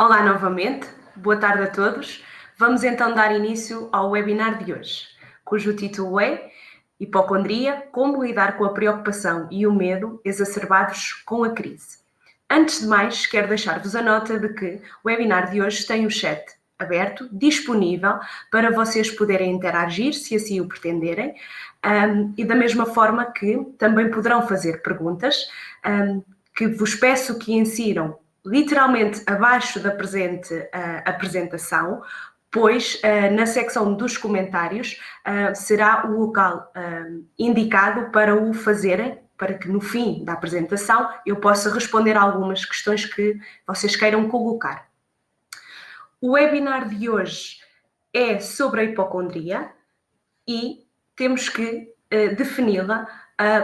Olá novamente, boa tarde a todos. Vamos então dar início ao webinar de hoje, cujo título é Hipocondria, como lidar com a preocupação e o medo exacerbados com a crise. Antes de mais, quero deixar-vos a nota de que o webinar de hoje tem o chat aberto, disponível, para vocês poderem interagir, se assim o pretenderem, e da mesma forma que também poderão fazer perguntas, que vos peço que insiram literalmente abaixo da presente apresentação, pois na secção dos comentários será o local indicado para o fazerem, para que no fim da apresentação eu possa responder algumas questões que vocês queiram colocar. O webinar de hoje é sobre a hipocondria e temos que defini-la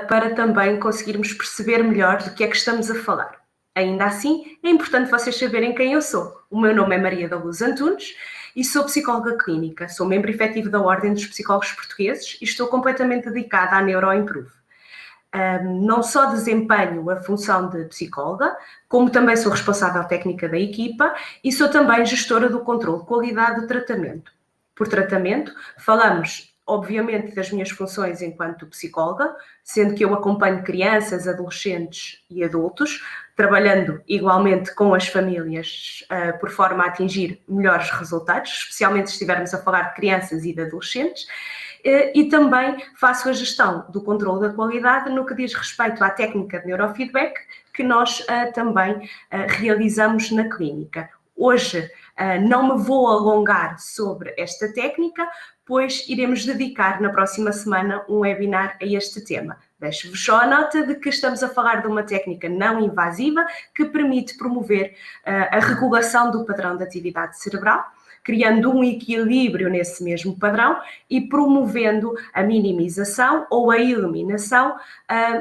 para também conseguirmos perceber melhor do que é que estamos a falar. Ainda assim, é importante vocês saberem quem eu sou. O meu nome é Maria da Luz Antunes e sou psicóloga clínica. Sou membro efetivo da Ordem dos Psicólogos Portugueses e estou completamente dedicada à NeuroImprove. Não só desempenho a função de psicóloga, como também sou responsável técnica da equipa e sou também gestora do controle de qualidade do tratamento. Por tratamento, falamos obviamente das minhas funções enquanto psicóloga, sendo que eu acompanho crianças, adolescentes e adultos, trabalhando igualmente com as famílias por forma a atingir melhores resultados, especialmente se estivermos a falar de crianças e de adolescentes, e também faço a gestão do controle da qualidade no que diz respeito à técnica de neurofeedback que nós também realizamos na clínica. Hoje não me vou alongar sobre esta técnica, pois iremos dedicar na próxima semana um webinar a este tema. Deixo-vos só a nota de que estamos a falar de uma técnica não invasiva que permite promover a regulação do padrão de atividade cerebral, criando um equilíbrio nesse mesmo padrão e promovendo a minimização ou a eliminação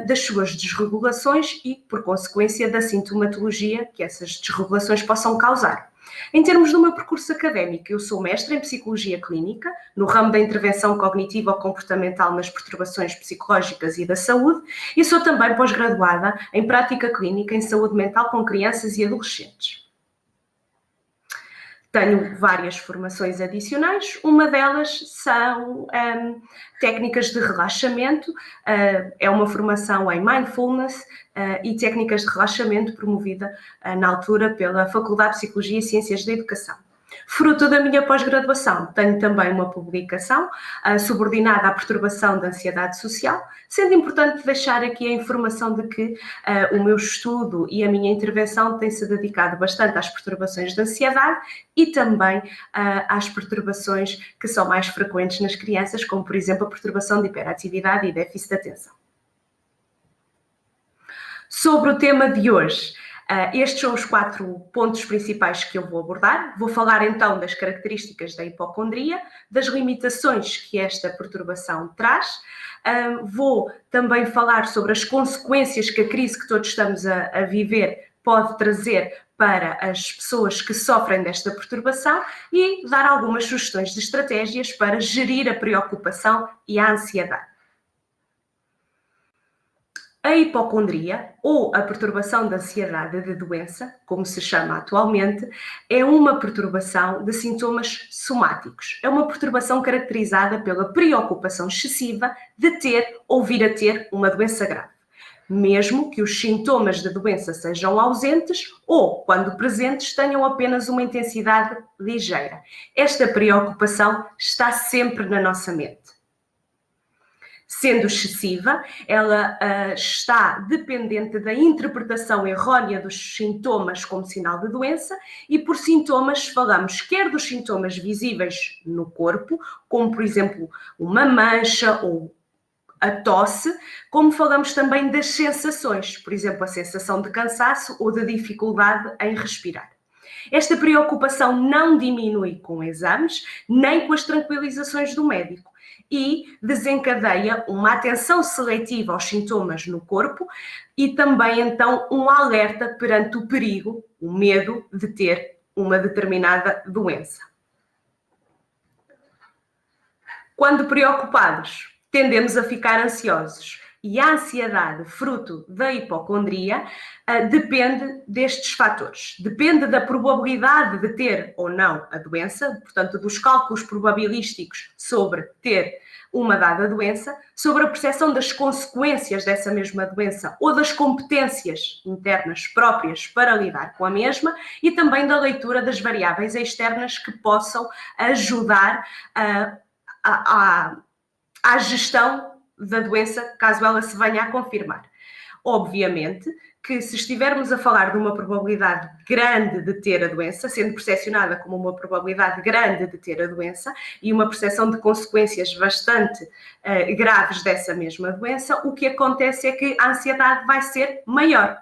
das suas desregulações e, por consequência, da sintomatologia que essas desregulações possam causar. Em termos do meu percurso académico, eu sou mestre em Psicologia Clínica, no ramo da intervenção cognitiva ou comportamental nas perturbações psicológicas e da saúde, e sou também pós-graduada em Prática Clínica em Saúde Mental com crianças e adolescentes. Tenho várias formações adicionais, uma delas são técnicas de relaxamento, é uma formação em Mindfulness e técnicas de relaxamento promovida na altura pela Faculdade de Psicologia e Ciências da Educação. Fruto da minha pós-graduação, tenho também uma publicação subordinada à perturbação da ansiedade social, sendo importante deixar aqui a informação de que o meu estudo e a minha intervenção têm-se dedicado bastante às perturbações da ansiedade e também às perturbações que são mais frequentes nas crianças, como por exemplo a perturbação de hiperatividade e déficit de atenção. Sobre o tema de hoje, estes são os 4 pontos principais que eu vou abordar. Vou falar então das características da hipocondria, das limitações que esta perturbação traz. Vou também falar sobre as consequências que a crise que todos estamos a viver pode trazer para as pessoas que sofrem desta perturbação e dar algumas sugestões de estratégias para gerir a preocupação e a ansiedade. A hipocondria, ou a perturbação da ansiedade de doença, como se chama atualmente, é uma perturbação de sintomas somáticos. É uma perturbação caracterizada pela preocupação excessiva de ter ou vir a ter uma doença grave, mesmo que os sintomas da doença sejam ausentes ou, quando presentes, tenham apenas uma intensidade ligeira. Esta preocupação está sempre na nossa mente. Sendo excessiva, ela está dependente da interpretação errónea dos sintomas como sinal de doença e por sintomas falamos quer dos sintomas visíveis no corpo, como por exemplo uma mancha ou a tosse, como falamos também das sensações, por exemplo a sensação de cansaço ou de dificuldade em respirar. Esta preocupação não diminui com exames, nem com as tranquilizações do médico e desencadeia uma atenção seletiva aos sintomas no corpo e também, então, um alerta perante o perigo, o medo de ter uma determinada doença. Quando preocupados, tendemos a ficar ansiosos e a ansiedade, fruto da hipocondria, depende destes fatores. Depende da probabilidade de ter ou não a doença, portanto, dos cálculos probabilísticos sobre ter uma dada doença, sobre a percepção das consequências dessa mesma doença ou das competências internas próprias para lidar com a mesma e também da leitura das variáveis externas que possam ajudar à gestão da doença, caso ela se venha a confirmar. Obviamente que se estivermos a falar de uma probabilidade grande de ter a doença, sendo percepcionada como uma probabilidade grande de ter a doença e uma percepção de consequências bastante graves dessa mesma doença, o que acontece é que a ansiedade vai ser maior,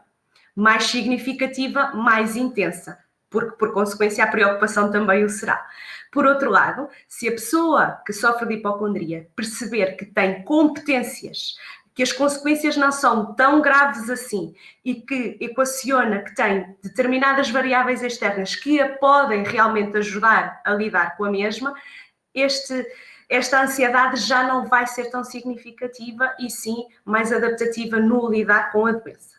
mais significativa, mais intensa, porque por consequência a preocupação também o será. Por outro lado, se a pessoa que sofre de hipocondria perceber que tem competências, que as consequências não são tão graves assim e que equaciona que tem determinadas variáveis externas que a podem realmente ajudar a lidar com a mesma, esta ansiedade já não vai ser tão significativa e sim mais adaptativa no lidar com a doença.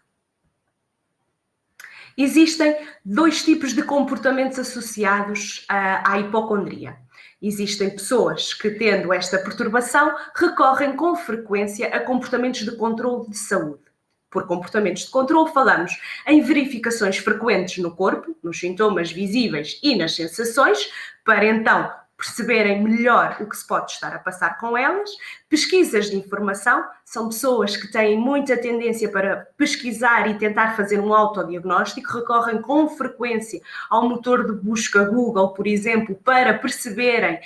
Existem dois tipos de comportamentos associados à hipocondria. Existem pessoas que, tendo esta perturbação, recorrem com frequência a comportamentos de controle de saúde. Por comportamentos de controle, falamos em verificações frequentes no corpo, nos sintomas visíveis e nas sensações, para então perceberem melhor o que se pode estar a passar com elas. Pesquisas de informação, são pessoas que têm muita tendência para pesquisar e tentar fazer um autodiagnóstico, recorrem com frequência ao motor de busca Google, por exemplo, para perceberem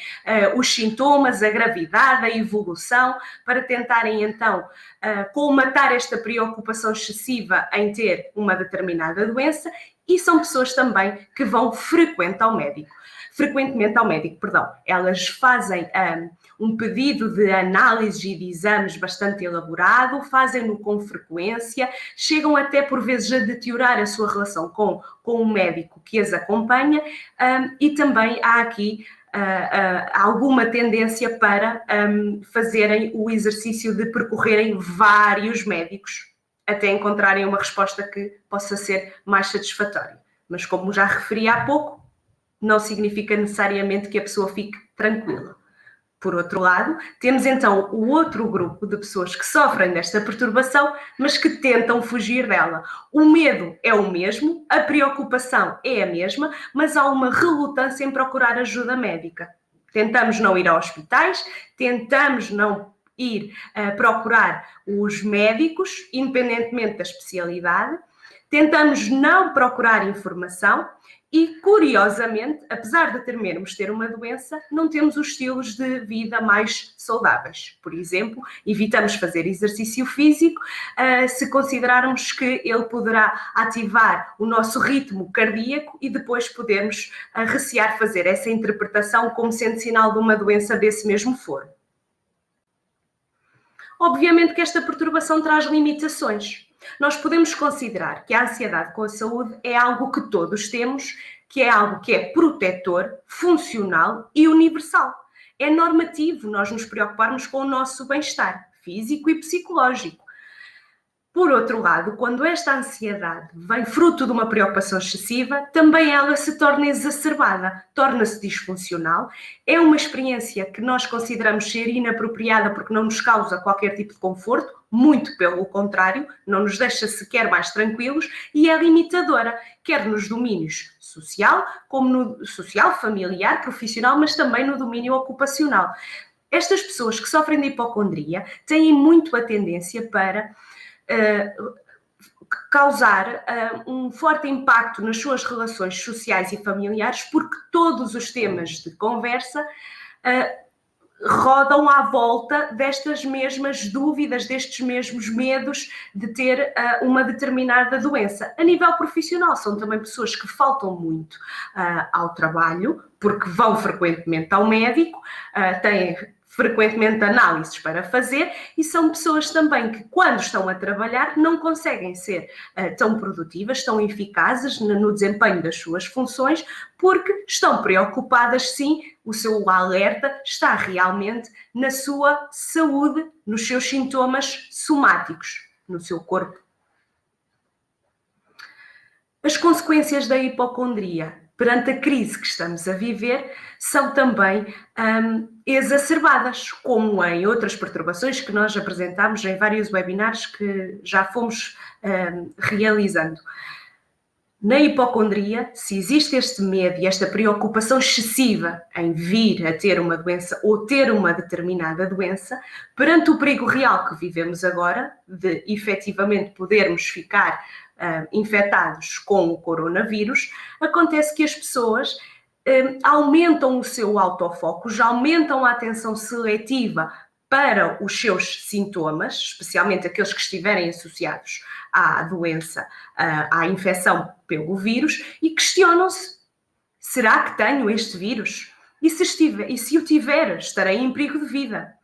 os sintomas, a gravidade, a evolução, para tentarem então colmatar esta preocupação excessiva em ter uma determinada doença, e são pessoas também que vão frequentemente ao médico. Elas fazem um pedido de análises e de exames bastante elaborado, fazem-no com frequência, chegam até por vezes a deteriorar a sua relação com o médico que as acompanha, e também há aqui alguma tendência para fazerem o exercício de percorrerem vários médicos até encontrarem uma resposta que possa ser mais satisfatória. Mas como já referi há pouco, não significa necessariamente que a pessoa fique tranquila. Por outro lado, temos então o outro grupo de pessoas que sofrem desta perturbação, mas que tentam fugir dela. O medo é o mesmo, a preocupação é a mesma, mas há uma relutância em procurar ajuda médica. Tentamos não ir a hospitais, tentamos não ir procurar os médicos, independentemente da especialidade, tentamos não procurar informação e, curiosamente, apesar de temermos ter uma doença, não temos os estilos de vida mais saudáveis. Por exemplo, evitamos fazer exercício físico se considerarmos que ele poderá ativar o nosso ritmo cardíaco e depois podermos recear fazer essa interpretação como sendo sinal de uma doença desse mesmo foro. Obviamente que esta perturbação traz limitações. Nós podemos considerar que a ansiedade com a saúde é algo que todos temos, que é algo que é protetor, funcional e universal. É normativo nós nos preocuparmos com o nosso bem-estar físico e psicológico. Por outro lado, quando esta ansiedade vem fruto de uma preocupação excessiva, também ela se torna exacerbada, torna-se disfuncional. É uma experiência que nós consideramos ser inapropriada porque não nos causa qualquer tipo de conforto, muito pelo contrário, não nos deixa sequer mais tranquilos e é limitadora, quer nos domínios social, como no social, familiar, profissional, mas também no domínio ocupacional. Estas pessoas que sofrem de hipocondria têm muito a tendência para causar um forte impacto nas suas relações sociais e familiares, porque todos os temas de conversa rodam à volta destas mesmas dúvidas, destes mesmos medos de ter uma determinada doença. A nível profissional, são também pessoas que faltam muito ao trabalho, porque vão frequentemente ao médico, têm frequentemente análises para fazer, e são pessoas também que, quando estão a trabalhar, não conseguem ser tão produtivas, tão eficazes no desempenho das suas funções, porque estão preocupadas, sim, o seu alerta está realmente na sua saúde, nos seus sintomas somáticos, no seu corpo. As consequências da hipocondria perante a crise que estamos a viver são também exacerbadas, como em outras perturbações que nós apresentámos em vários webinars que já fomos realizando. Na hipocondria, se existe este medo e esta preocupação excessiva em vir a ter uma doença ou ter uma determinada doença, perante o perigo real que vivemos agora, de efetivamente podermos ficar infectados com o coronavírus, acontece que as pessoas aumentam o seu autofoco, já aumentam a atenção seletiva para os seus sintomas, especialmente aqueles que estiverem associados à doença, à infecção pelo vírus, e questionam-se: será que tenho este vírus? E se o tiver, estarei em perigo de vida?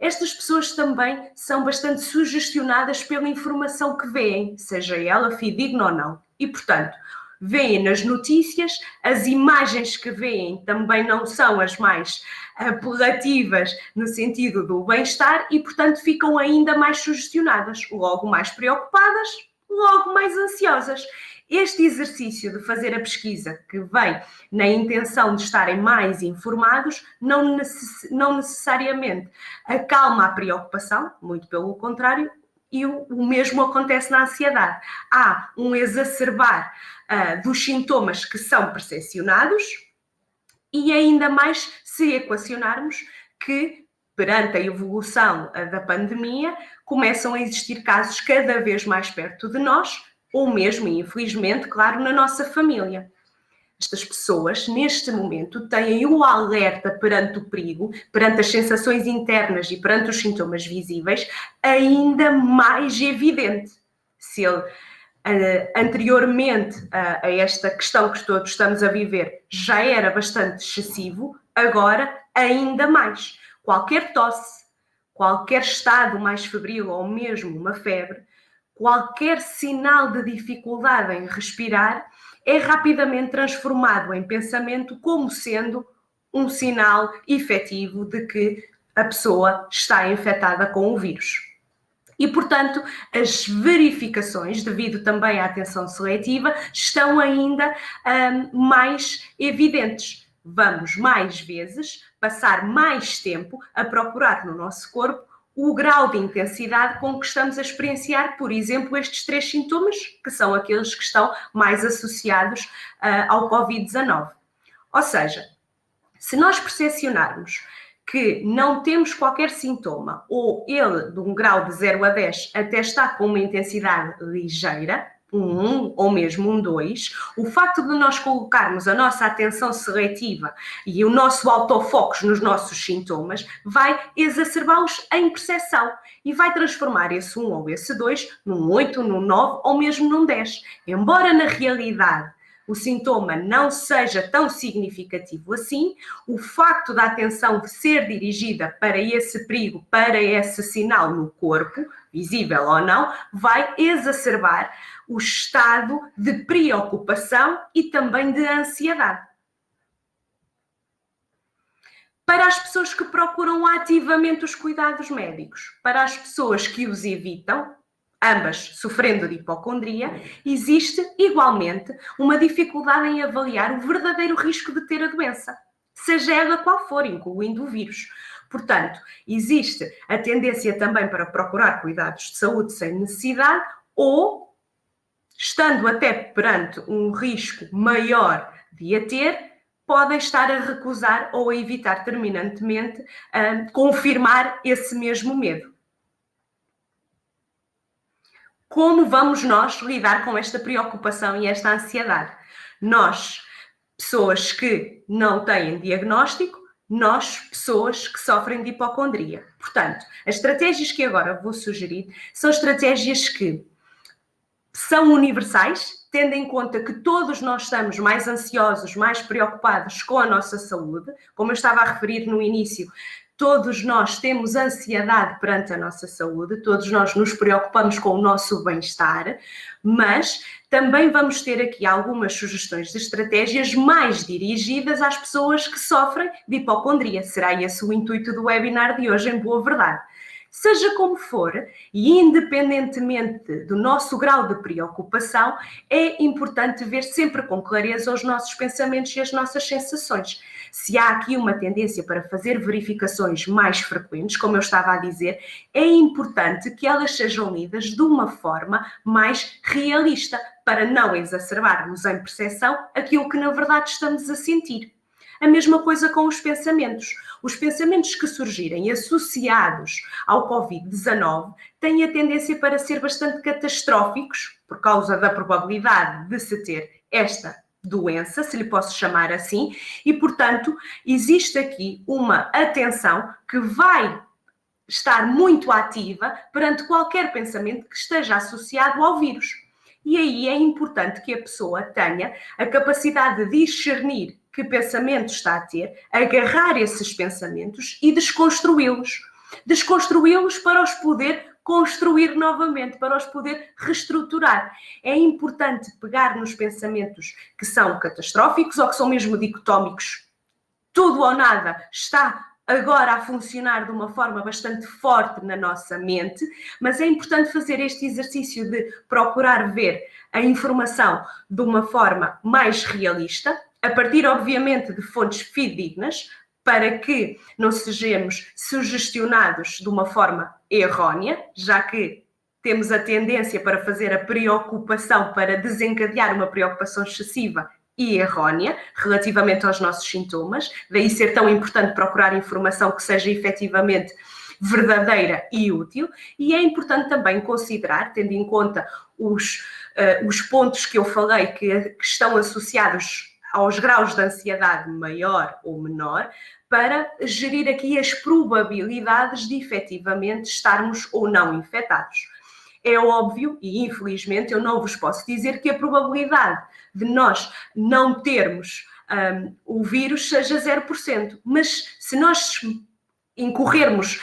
Estas pessoas também são bastante sugestionadas pela informação que veem, seja ela fidedigna ou não. E, portanto, veem nas notícias, as imagens que veem também não são as mais apelativas no sentido do bem-estar e, portanto, ficam ainda mais sugestionadas, logo mais preocupadas, logo mais ansiosas. Este exercício de fazer a pesquisa, que vem na intenção de estarem mais informados, não necessariamente acalma a preocupação, muito pelo contrário, e o mesmo acontece na ansiedade. Há um exacerbar dos sintomas que são percepcionados e ainda mais se equacionarmos que, perante a evolução da pandemia, começam a existir casos cada vez mais perto de nós, ou mesmo, infelizmente, claro, na nossa família. Estas pessoas, neste momento, têm o alerta perante o perigo, perante as sensações internas e perante os sintomas visíveis, ainda mais evidente. Se ele, anteriormente a esta questão que todos estamos a viver, já era bastante excessivo, agora ainda mais. Qualquer tosse, qualquer estado mais febril ou mesmo uma febre, qualquer sinal de dificuldade em respirar é rapidamente transformado em pensamento como sendo um sinal efetivo de que a pessoa está infectada com o vírus. E, portanto, as verificações, devido também à atenção seletiva, estão ainda mais evidentes. Vamos mais vezes passar mais tempo a procurar no nosso corpo o grau de intensidade com que estamos a experienciar, por exemplo, estes 3 sintomas, que são aqueles que estão mais associados ao Covid-19. Ou seja, se nós percepcionarmos que não temos qualquer sintoma, ou ele, de um grau de 0 a 10, até está com uma intensidade ligeira, um 1 ou mesmo um 2, o facto de nós colocarmos a nossa atenção seletiva e o nosso autofoco nos nossos sintomas vai exacerbá-los em percepção e vai transformar esse 1 ou esse 2 num 8, num 9 ou mesmo num 10. Embora na realidade o sintoma não seja tão significativo assim, o facto da atenção ser dirigida para esse perigo, para esse sinal no corpo, visível ou não, vai exacerbar o estado de preocupação e também de ansiedade. Para as pessoas que procuram ativamente os cuidados médicos, para as pessoas que os evitam, ambas sofrendo de hipocondria, existe igualmente uma dificuldade em avaliar o verdadeiro risco de ter a doença, seja ela qual for, incluindo o vírus. Portanto, existe a tendência também para procurar cuidados de saúde sem necessidade ou, estando até perante um risco maior de a ter, podem estar a recusar ou a evitar terminantemente confirmar esse mesmo medo. Como vamos nós lidar com esta preocupação e esta ansiedade? Nós, pessoas que não têm diagnóstico, nós, pessoas que sofrem de hipocondria. Portanto, as estratégias que agora vou sugerir são estratégias que são universais, tendo em conta que todos nós estamos mais ansiosos, mais preocupados com a nossa saúde. Como eu estava a referir no início, todos nós temos ansiedade perante a nossa saúde, todos nós nos preocupamos com o nosso bem-estar, mas também vamos ter aqui algumas sugestões de estratégias mais dirigidas às pessoas que sofrem de hipocondria. Será esse o intuito do webinar de hoje, em boa verdade. Seja como for, e independentemente do nosso grau de preocupação, é importante ver sempre com clareza os nossos pensamentos e as nossas sensações. Se há aqui uma tendência para fazer verificações mais frequentes, como eu estava a dizer, é importante que elas sejam lidas de uma forma mais realista, para não exacerbarmos em percepção aquilo que na verdade estamos a sentir. A mesma coisa com os pensamentos. Os pensamentos que surgirem associados ao Covid-19 têm a tendência para ser bastante catastróficos, por causa da probabilidade de se ter esta doença, se lhe posso chamar assim, e, portanto, existe aqui uma atenção que vai estar muito ativa perante qualquer pensamento que esteja associado ao vírus. E aí é importante que a pessoa tenha a capacidade de discernir que pensamento está a ter, agarrar esses pensamentos e desconstruí-los. Desconstruí-los para os poder construir novamente, para os poder reestruturar. É importante pegar nos pensamentos que são catastróficos ou que são mesmo dicotómicos. Tudo ou nada está agora a funcionar de uma forma bastante forte na nossa mente, mas é importante fazer este exercício de procurar ver a informação de uma forma mais realista, a partir, obviamente, de fontes fidedignas, para que não sejamos sugestionados de uma forma errónea, já que temos a tendência para fazer a preocupação, para desencadear uma preocupação excessiva e errónea relativamente aos nossos sintomas, daí ser tão importante procurar informação que seja efetivamente verdadeira e útil, e é importante também considerar, tendo em conta os pontos que eu falei que estão associados aos graus de ansiedade maior ou menor, para gerir aqui as probabilidades de efetivamente estarmos ou não infectados. É óbvio, e infelizmente eu não vos posso dizer que a probabilidade de nós não termos o vírus seja 0%, mas se nós incorrermos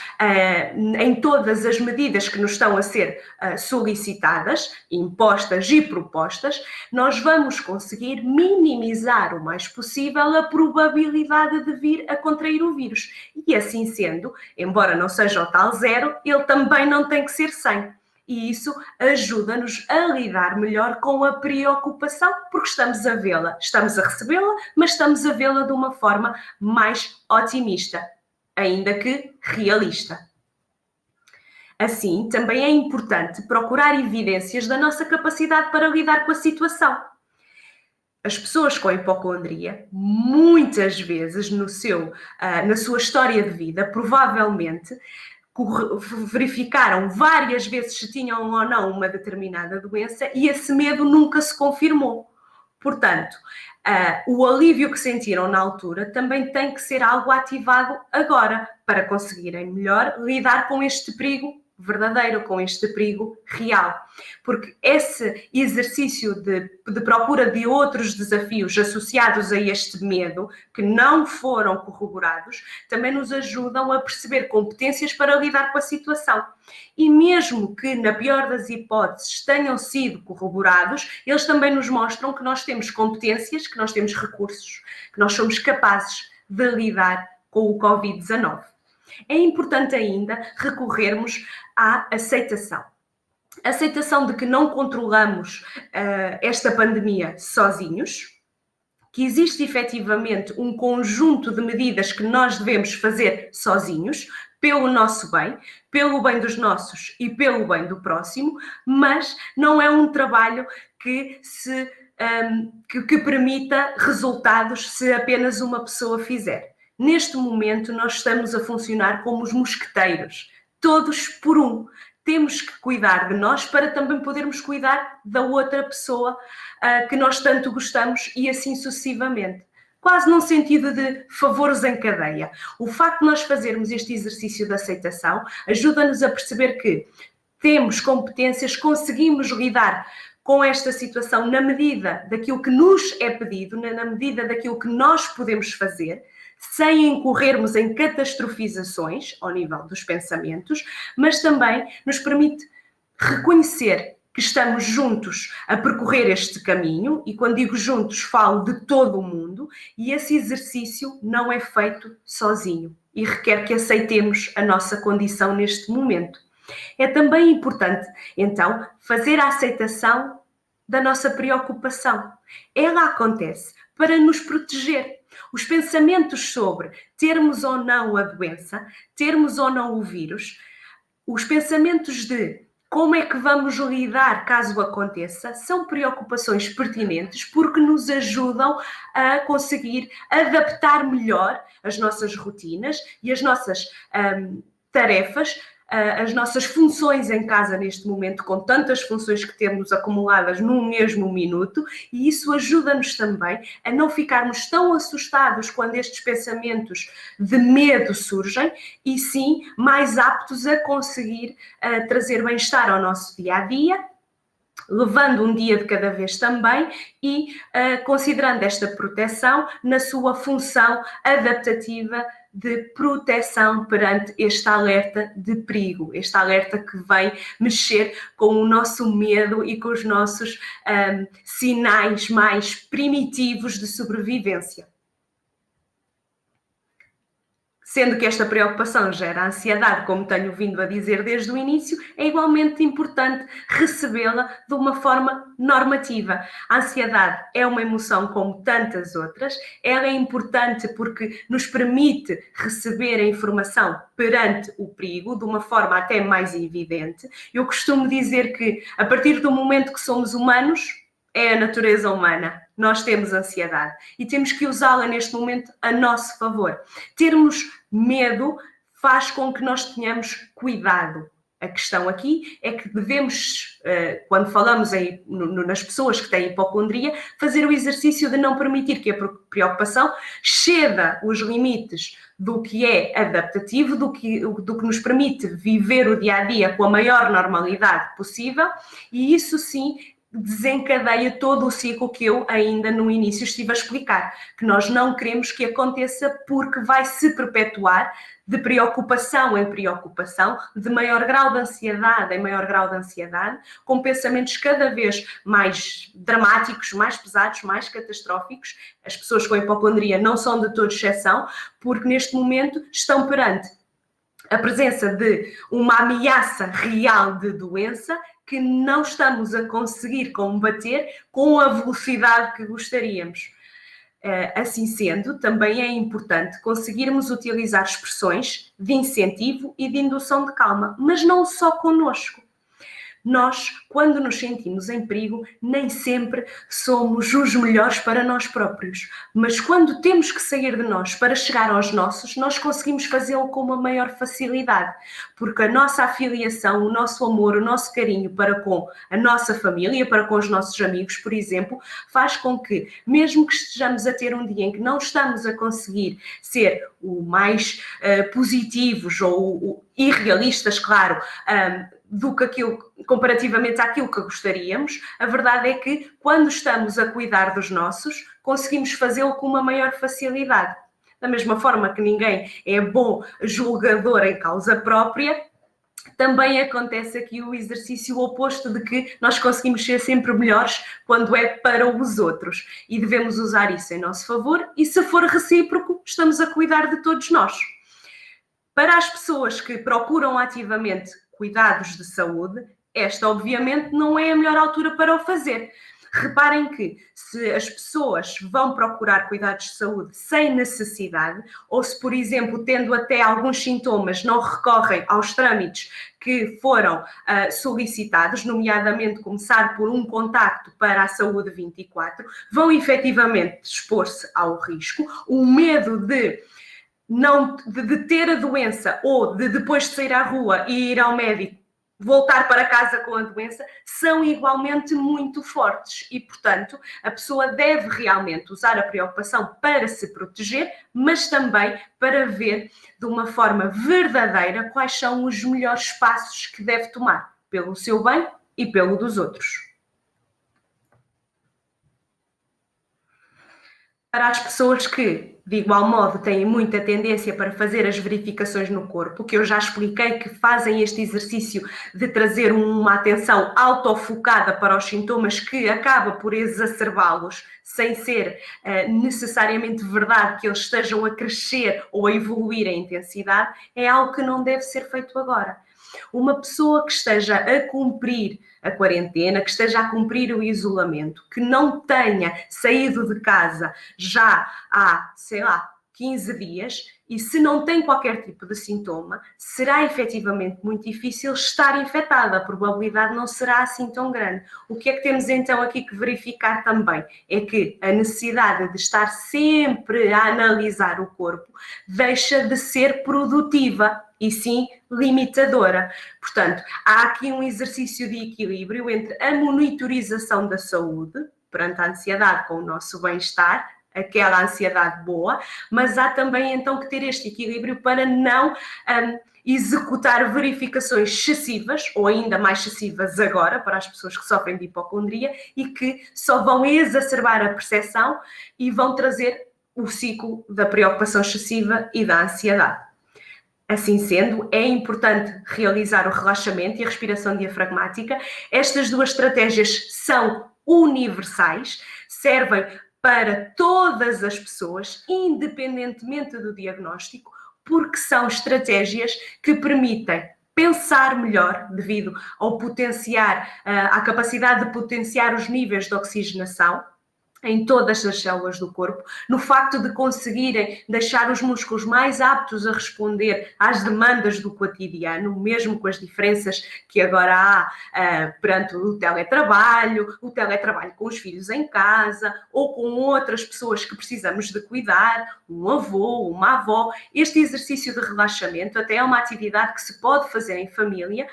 em todas as medidas que nos estão a ser solicitadas, impostas e propostas, nós vamos conseguir minimizar o mais possível a probabilidade de vir a contrair o vírus. E assim sendo, embora não seja o tal 0, ele também não tem que ser 100. E isso ajuda-nos a lidar melhor com a preocupação, porque estamos a vê-la, estamos a recebê-la, mas estamos a vê-la de uma forma mais otimista, ainda que realista. Assim, também é importante procurar evidências da nossa capacidade para lidar com a situação. As pessoas com hipocondria, muitas vezes na sua história de vida, provavelmente verificaram várias vezes se tinham ou não uma determinada doença e esse medo nunca se confirmou. Portanto, o alívio que sentiram na altura também tem que ser algo ativado agora para conseguirem melhor lidar com este perigo verdadeiro, com este perigo real. Porque esse exercício de procura de outros desafios associados a este medo, que não foram corroborados, também nos ajudam a perceber competências para lidar com a situação. E mesmo que, na pior das hipóteses, tenham sido corroborados, eles também nos mostram que nós temos competências, que nós temos recursos, que nós somos capazes de lidar com o Covid-19. É importante ainda recorrermos à aceitação. Aceitação de que não controlamos esta pandemia sozinhos, que existe efetivamente um conjunto de medidas que nós devemos fazer sozinhos, pelo nosso bem, pelo bem dos nossos e pelo bem do próximo, mas não é um trabalho que permita resultados se apenas uma pessoa fizer. Neste momento, nós estamos a funcionar como os mosqueteiros, todos por um. Temos que cuidar de nós para também podermos cuidar da outra pessoa que nós tanto gostamos e assim sucessivamente. Quase num sentido de favores em cadeia. O facto de nós fazermos este exercício de aceitação ajuda-nos a perceber que temos competências, conseguimos lidar com esta situação na medida daquilo que nos é pedido, na medida daquilo que nós podemos fazer, sem incorrermos em catastrofizações ao nível dos pensamentos, mas também nos permite reconhecer que estamos juntos a percorrer este caminho, e quando digo juntos falo de todo o mundo, e esse exercício não é feito sozinho e requer que aceitemos a nossa condição neste momento. É também importante, então, fazer a aceitação da nossa preocupação. Ela acontece para nos proteger. Os pensamentos sobre termos ou não a doença, termos ou não o vírus, os pensamentos de como é que vamos lidar caso aconteça, são preocupações pertinentes porque nos ajudam a conseguir adaptar melhor as nossas rotinas e as nossas tarefas, as nossas funções em casa neste momento, com tantas funções que temos acumuladas num mesmo minuto, e isso ajuda-nos também a não ficarmos tão assustados quando estes pensamentos de medo surgem, e sim mais aptos a conseguir trazer bem-estar ao nosso dia-a-dia, levando um dia de cada vez também e considerando esta proteção na sua função adaptativa de proteção perante este alerta de perigo, este alerta que vem mexer com o nosso medo e com os nossos sinais mais primitivos de sobrevivência. Sendo que esta preocupação gera ansiedade, como tenho vindo a dizer desde o início, é igualmente importante recebê-la de uma forma normativa. A ansiedade é uma emoção como tantas outras, ela é importante porque nos permite receber a informação perante o perigo de uma forma até mais evidente. Eu costumo dizer que, a partir do momento que somos humanos, é a natureza humana. Nós temos ansiedade e temos que usá-la neste momento a nosso favor. Termos medo faz com que nós tenhamos cuidado. A questão aqui é que devemos, quando falamos nas pessoas que têm hipocondria, fazer o exercício de não permitir que a preocupação ceda os limites do que é adaptativo, do que nos permite viver o dia-a-dia com a maior normalidade possível, e isso sim desencadeia todo o ciclo que eu ainda no início estive a explicar, que nós não queremos que aconteça porque vai se perpetuar de preocupação em preocupação, de maior grau de ansiedade em maior grau de ansiedade, com pensamentos cada vez mais dramáticos, mais pesados, mais catastróficos. As pessoas com hipocondria não são de toda exceção, porque neste momento estão perante a presença de uma ameaça real de doença que não estamos a conseguir combater com a velocidade que gostaríamos. Assim sendo, também é importante conseguirmos utilizar expressões de incentivo e de indução de calma, mas não só connosco. Nós, quando nos sentimos em perigo, nem sempre somos os melhores para nós próprios. Mas quando temos que sair de nós para chegar aos nossos, nós conseguimos fazê-lo com uma maior facilidade. Porque a nossa afiliação, o nosso amor, o nosso carinho para com a nossa família, para com os nossos amigos, por exemplo, faz com que, mesmo que estejamos a ter um dia em que não estamos a conseguir ser o mais positivos ou irrealistas, claro, do que comparativamente àquilo que gostaríamos, a verdade é que quando estamos a cuidar dos nossos, conseguimos fazê-lo com uma maior facilidade. Da mesma forma que ninguém é bom julgador em causa própria, também acontece aqui o exercício oposto de que nós conseguimos ser sempre melhores quando é para os outros, e devemos usar isso em nosso favor, e se for recíproco, estamos a cuidar de todos nós. Para as pessoas que procuram ativamente cuidados de saúde, esta obviamente não é a melhor altura para o fazer. Reparem que se as pessoas vão procurar cuidados de saúde sem necessidade, ou se, por exemplo, tendo até alguns sintomas, não recorrem aos trâmites que foram solicitados, nomeadamente começar por um contacto para a saúde 24, vão efetivamente expor-se ao risco. O medo de ter a doença ou de depois de sair à rua e ir ao médico voltar para casa com a doença são igualmente muito fortes e, portanto, a pessoa deve realmente usar a preocupação para se proteger, mas também para ver de uma forma verdadeira quais são os melhores passos que deve tomar pelo seu bem e pelo dos outros. Para as pessoas que, de igual modo, têm muita tendência para fazer as verificações no corpo, que eu já expliquei que fazem este exercício de trazer uma atenção autofocada para os sintomas que acaba por exacerbá-los, sem ser necessariamente verdade que eles estejam a crescer ou a evoluir em intensidade, é algo que não deve ser feito agora. Uma pessoa que esteja a cumprir a quarentena, que esteja a cumprir o isolamento, que não tenha saído de casa já há, 15 dias, e se não tem qualquer tipo de sintoma, será efetivamente muito difícil estar infectada. A probabilidade não será assim tão grande. O que é que temos então aqui que verificar também? É que a necessidade de estar sempre a analisar o corpo deixa de ser produtiva e sim limitadora. Portanto, há aqui um exercício de equilíbrio entre a monitorização da saúde, perante a ansiedade com o nosso bem-estar, aquela ansiedade boa, mas há também então que ter este equilíbrio para não executar verificações excessivas, ou ainda mais excessivas agora, para as pessoas que sofrem de hipocondria e que só vão exacerbar a percepção e vão trazer o ciclo da preocupação excessiva e da ansiedade. Assim sendo, é importante realizar o relaxamento e a respiração diafragmática. Estas duas estratégias são universais, servem para todas as pessoas, independentemente do diagnóstico, porque são estratégias que permitem pensar melhor devido ao potenciar, à capacidade de potenciar os níveis de oxigenação em todas as células do corpo, no facto de conseguirem deixar os músculos mais aptos a responder às demandas do cotidiano, mesmo com as diferenças que agora há perante o teletrabalho com os filhos em casa, ou com outras pessoas que precisamos de cuidar, um avô, uma avó. Este exercício de relaxamento até é uma atividade que se pode fazer em família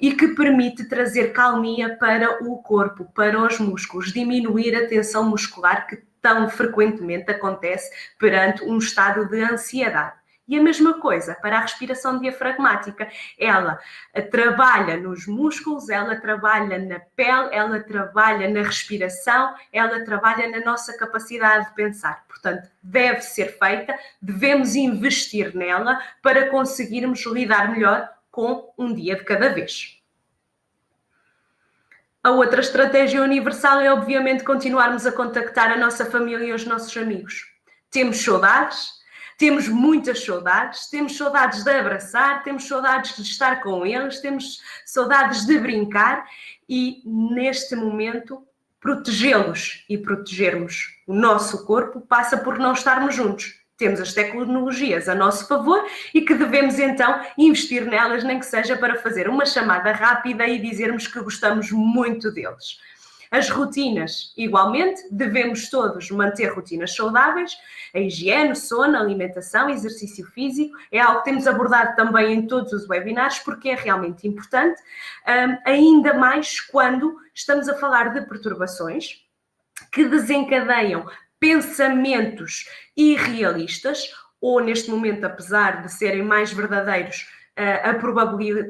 e que permite trazer calmia para o corpo, para os músculos, diminuir a tensão muscular que tão frequentemente acontece perante um estado de ansiedade. E a mesma coisa para a respiração diafragmática. Ela trabalha nos músculos, ela trabalha na pele, ela trabalha na respiração, ela trabalha na nossa capacidade de pensar. Portanto, deve ser feita, devemos investir nela para conseguirmos lidar melhor com um dia de cada vez. A outra estratégia universal é, obviamente, continuarmos a contactar a nossa família e os nossos amigos. Temos saudades, temos muitas saudades, temos saudades de abraçar, temos saudades de estar com eles, temos saudades de brincar e, neste momento, protegê-los e protegermos o nosso corpo passa por não estarmos juntos. Temos as tecnologias a nosso favor e que devemos então investir nelas, nem que seja para fazer uma chamada rápida e dizermos que gostamos muito deles. As rotinas, igualmente, devemos todos manter rotinas saudáveis, a higiene, sono, alimentação, exercício físico, é algo que temos abordado também em todos os webinars porque é realmente importante, ainda mais quando estamos a falar de perturbações que desencadeiam pensamentos irrealistas, ou neste momento, apesar de serem mais verdadeiros, a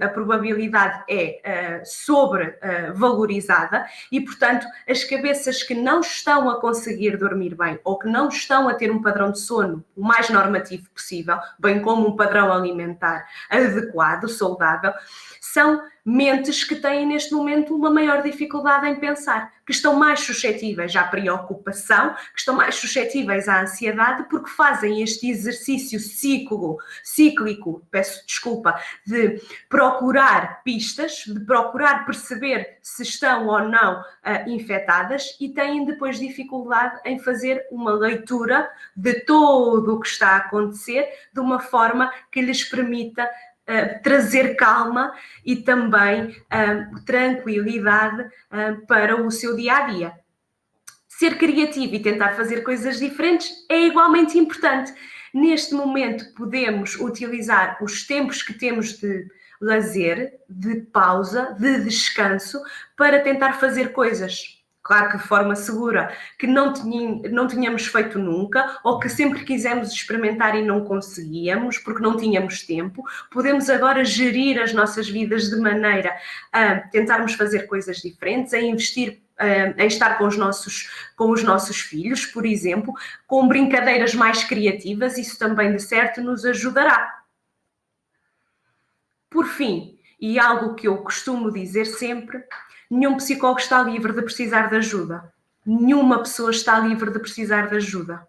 probabilidade é sobrevalorizada e, portanto, as cabeças que não estão a conseguir dormir bem ou que não estão a ter um padrão de sono o mais normativo possível, bem como um padrão alimentar adequado, saudável, são mentes que têm neste momento uma maior dificuldade em pensar, que estão mais suscetíveis à preocupação, que estão mais suscetíveis à ansiedade, porque fazem este exercício cíclico, peço desculpa, de procurar pistas, de procurar perceber se estão ou não infectadas e têm depois dificuldade em fazer uma leitura de todo o que está a acontecer de uma forma que lhes permita trazer calma e também tranquilidade para o seu dia-a-dia. Ser criativo e tentar fazer coisas diferentes é igualmente importante. Neste momento podemos utilizar os tempos que temos de lazer, de pausa, de descanso, para tentar fazer coisas claro que de forma segura, que não tínhamos feito nunca, ou que sempre quisemos experimentar e não conseguíamos, porque não tínhamos tempo, podemos agora gerir as nossas vidas de maneira a tentarmos fazer coisas diferentes, a investir em estar com os nossos filhos, por exemplo, com brincadeiras mais criativas, isso também de certo nos ajudará. Por fim, e algo que eu costumo dizer sempre, nenhum psicólogo está livre de precisar de ajuda. Nenhuma pessoa está livre de precisar de ajuda.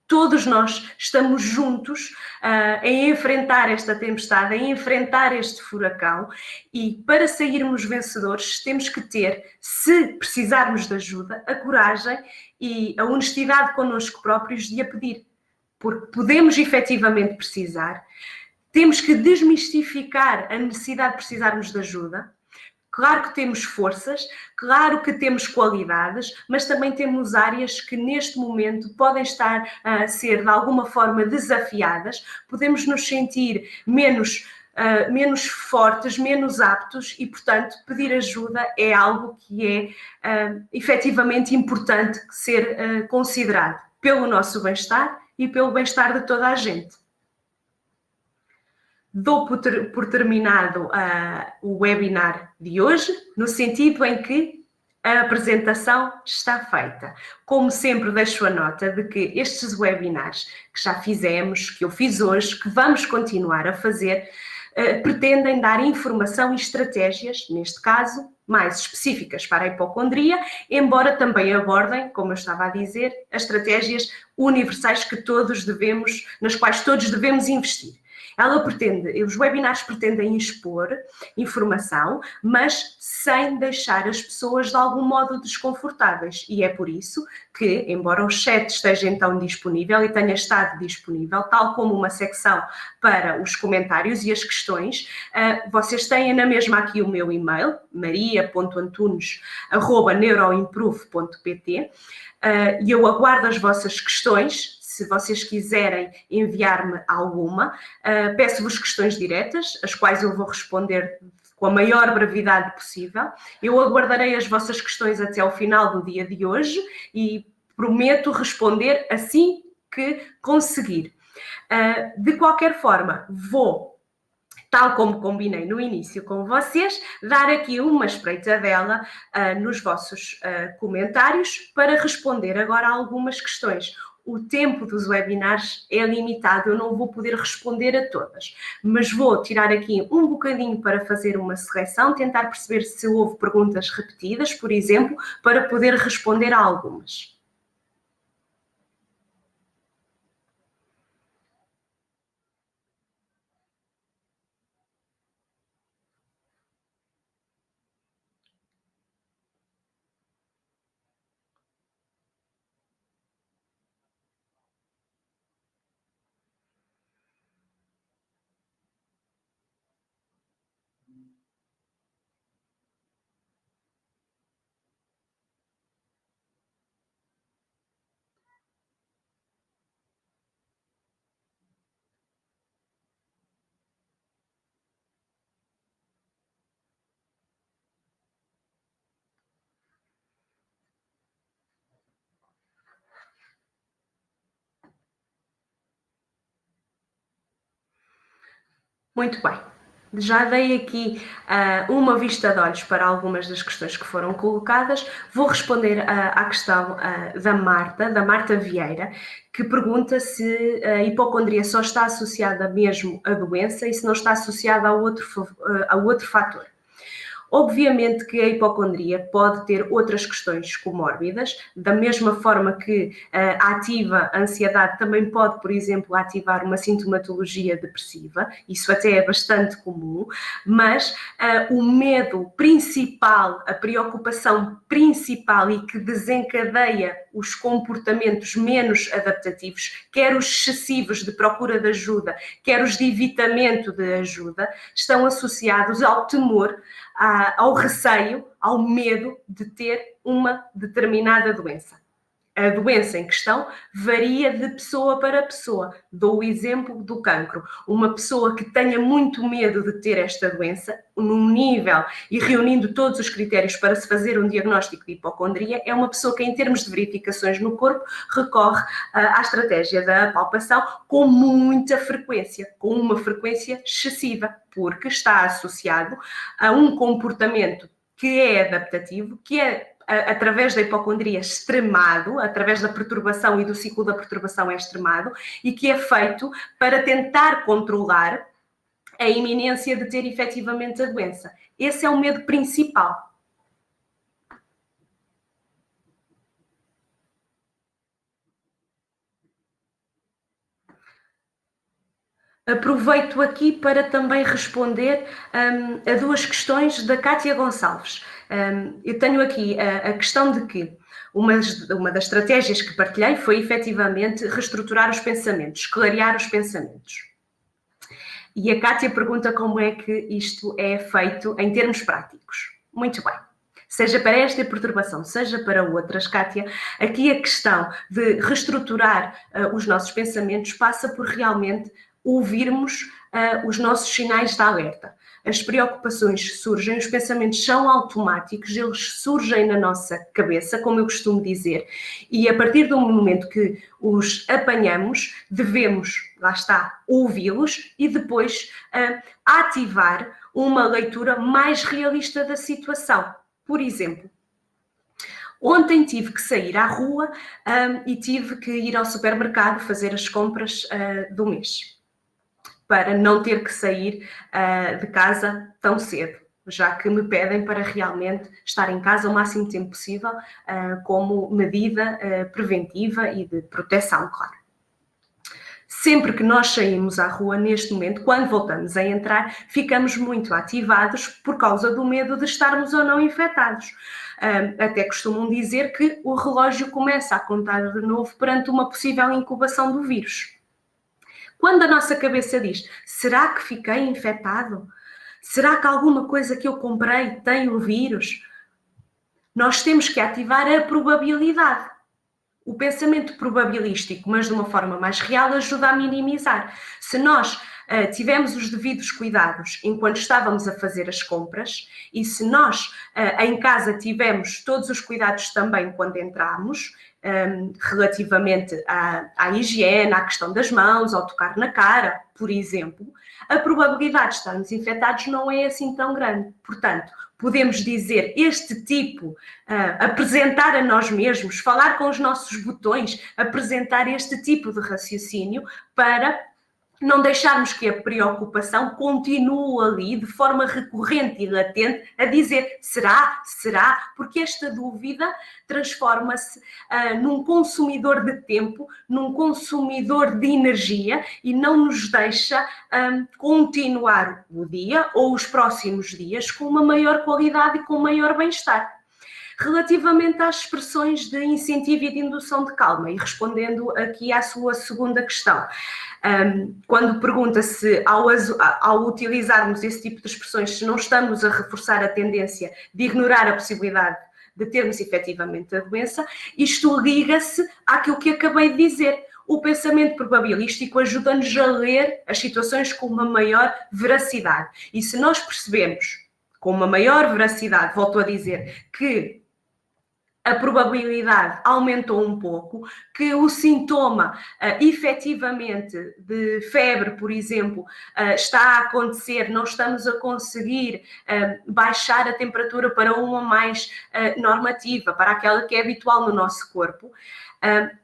Todos nós estamos juntos a enfrentar esta tempestade, a enfrentar este furacão, e para sairmos vencedores temos que ter, se precisarmos de ajuda, a coragem e a honestidade connosco próprios de a pedir, porque podemos efetivamente precisar. Temos que desmistificar a necessidade de precisarmos de ajuda. Claro que temos forças, claro que temos qualidades, mas também temos áreas que neste momento podem estar a ser de alguma forma desafiadas, podemos nos sentir menos fortes, menos aptos e, portanto, pedir ajuda é algo que é efetivamente importante ser considerado pelo nosso bem-estar e pelo bem-estar de toda a gente. Dou por terminado o webinar de hoje, no sentido em que a apresentação está feita. Como sempre, deixo a nota de que estes webinars que já fizemos, que eu fiz hoje, que vamos continuar a fazer, pretendem dar informação e estratégias, neste caso, mais específicas para a hipocondria, embora também abordem, como eu estava a dizer, as estratégias universais nas quais todos devemos investir. Os webinars pretendem expor informação, mas sem deixar as pessoas de algum modo desconfortáveis. E é por isso que, embora o chat esteja então disponível e tenha estado disponível, tal como uma secção para os comentários e as questões, vocês têm na mesma aqui o meu e-mail, maria.antunes@neuroimprove.pt, e eu aguardo as vossas questões. Se vocês quiserem enviar-me alguma, peço-vos questões diretas, as quais eu vou responder com a maior brevidade possível. Eu aguardarei as vossas questões até ao final do dia de hoje e prometo responder assim que conseguir. De qualquer forma, vou, tal como combinei no início com vocês, dar aqui uma espreitadela nos vossos comentários para responder agora a algumas questões. O tempo dos webinars é limitado, eu não vou poder responder a todas, mas vou tirar aqui um bocadinho para fazer uma seleção, tentar perceber se houve perguntas repetidas, por exemplo, para poder responder a algumas. Muito bem. Já dei aqui uma vista de olhos para algumas das questões que foram colocadas. Vou responder à questão da Marta Vieira, que pergunta se a hipocondria só está associada mesmo à doença e se não está associada a outro fator. Obviamente que a hipocondria pode ter outras questões comórbidas, da mesma forma que ativa a ansiedade também pode, por exemplo, ativar uma sintomatologia depressiva, isso até é bastante comum, mas o medo principal, a preocupação principal e que desencadeia os comportamentos menos adaptativos, quer os excessivos de procura de ajuda, quer os de evitamento de ajuda, estão associados ao temor, ao receio, ao medo de ter uma determinada doença. A doença em questão varia de pessoa para pessoa. Dou o exemplo do cancro. Uma pessoa que tenha muito medo de ter esta doença, num nível e reunindo todos os critérios para se fazer um diagnóstico de hipocondria, é uma pessoa que, em termos de verificações no corpo, recorre à estratégia da palpação com muita frequência, com uma frequência excessiva, porque está associado a um comportamento que é adaptativo, que é através da hipocondria extremado, através da perturbação e do ciclo da perturbação é extremado, e que é feito para tentar controlar a iminência de ter efetivamente a doença. Esse é o medo principal. Aproveito aqui para também responder a duas questões da Cátia Gonçalves. Eu tenho aqui a questão de que uma das estratégias que partilhei foi efetivamente reestruturar os pensamentos, clarear os pensamentos. E a Cátia pergunta como é que isto é feito em termos práticos. Muito bem. Seja para esta perturbação, seja para outras, Cátia, aqui a questão de reestruturar os nossos pensamentos passa por realmente ouvirmos os nossos sinais de alerta. As preocupações surgem, os pensamentos são automáticos, eles surgem na nossa cabeça, como eu costumo dizer, e a partir do momento que os apanhamos, devemos, lá está, ouvi-los e depois ativar uma leitura mais realista da situação. Por exemplo, ontem tive que sair à rua e tive que ir ao supermercado fazer as compras do mês, para não ter que sair de casa tão cedo, já que me pedem para realmente estar em casa o máximo tempo possível, como medida preventiva e de proteção, claro. Sempre que nós saímos à rua, neste momento, quando voltamos a entrar, ficamos muito ativados por causa do medo de estarmos ou não infectados. Até costumam dizer que o relógio começa a contar de novo perante uma possível incubação do vírus. Quando a nossa cabeça diz, será que fiquei infectado? Será que alguma coisa que eu comprei tem o vírus? Nós temos que ativar a probabilidade. O pensamento probabilístico, mas de uma forma mais real, ajuda a minimizar. Se nós tivemos os devidos cuidados enquanto estávamos a fazer as compras e se nós em casa tivemos todos os cuidados também quando entramos, relativamente à higiene, à questão das mãos, ao tocar na cara, por exemplo, a probabilidade de estarmos infectados não é assim tão grande. Portanto, podemos dizer este tipo, apresentar a nós mesmos, falar com os nossos botões, apresentar este tipo de raciocínio para não deixarmos que a preocupação continue ali de forma recorrente e latente a dizer será, será, porque esta dúvida transforma-se num consumidor de tempo, num consumidor de energia e não nos deixa continuar o dia ou os próximos dias com uma maior qualidade e com maior bem-estar. Relativamente às expressões de incentivo e de indução de calma, e respondendo aqui à sua segunda questão, quando pergunta se ao utilizarmos esse tipo de expressões, se não estamos a reforçar a tendência de ignorar a possibilidade de termos efetivamente a doença, isto liga-se àquilo que acabei de dizer. O pensamento probabilístico ajuda-nos a ler as situações com uma maior veracidade. E se nós percebemos com uma maior veracidade, volto a dizer, que a probabilidade aumentou um pouco, que o sintoma efetivamente de febre, por exemplo, está a acontecer, não estamos a conseguir baixar a temperatura para uma mais normativa, para aquela que é habitual no nosso corpo.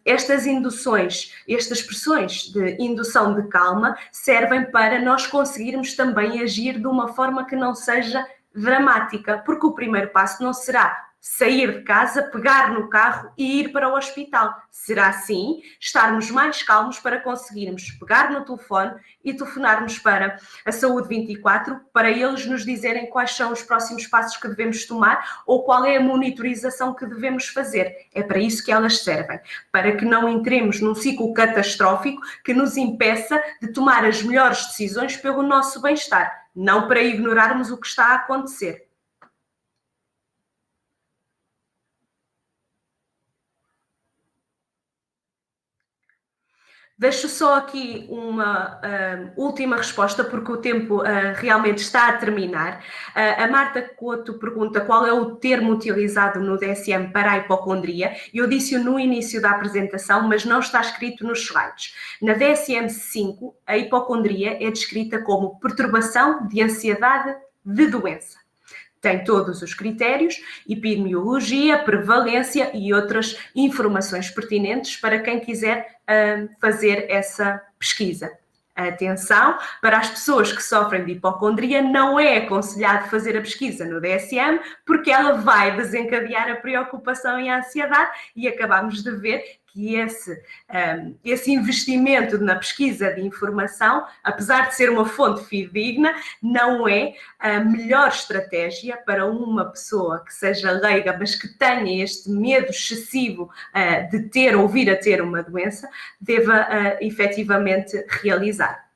Estas induções, estas expressões de indução de calma servem para nós conseguirmos também agir de uma forma que não seja dramática, porque o primeiro passo não será sair de casa, pegar no carro e ir para o hospital. Será sim estarmos mais calmos para conseguirmos pegar no telefone e telefonarmos para a Saúde 24 para eles nos dizerem quais são os próximos passos que devemos tomar ou qual é a monitorização que devemos fazer. É para isso que elas servem, para que não entremos num ciclo catastrófico que nos impeça de tomar as melhores decisões pelo nosso bem-estar, não para ignorarmos o que está a acontecer. Deixo só aqui uma última resposta, porque o tempo realmente está a terminar. A Marta Couto pergunta qual é o termo utilizado no DSM para a hipocondria. Eu disse-o no início da apresentação, mas não está escrito nos slides. Na DSM-5, a hipocondria é descrita como perturbação de ansiedade de doença. Tem todos os critérios, epidemiologia, prevalência e outras informações pertinentes para quem quiser fazer essa pesquisa. Atenção, para as pessoas que sofrem de hipocondria, não é aconselhado fazer a pesquisa no DSM, porque ela vai desencadear a preocupação e a ansiedade, e acabamos de ver que esse investimento na pesquisa de informação, apesar de ser uma fonte fidedigna, não é a melhor estratégia para uma pessoa que seja leiga, mas que tenha este medo excessivo de ter ou vir a ter uma doença, deva efetivamente realizar.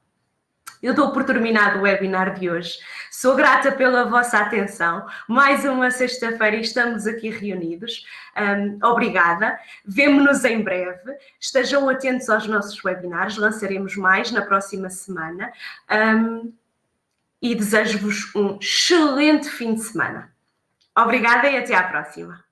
Eu dou por terminado o webinar de hoje. Sou grata pela vossa atenção. Mais uma sexta-feira estamos aqui reunidos. Obrigada. Vemo-nos em breve. Estejam atentos aos nossos webinars. Lançaremos mais na próxima semana. E desejo-vos um excelente fim de semana. Obrigada e até à próxima.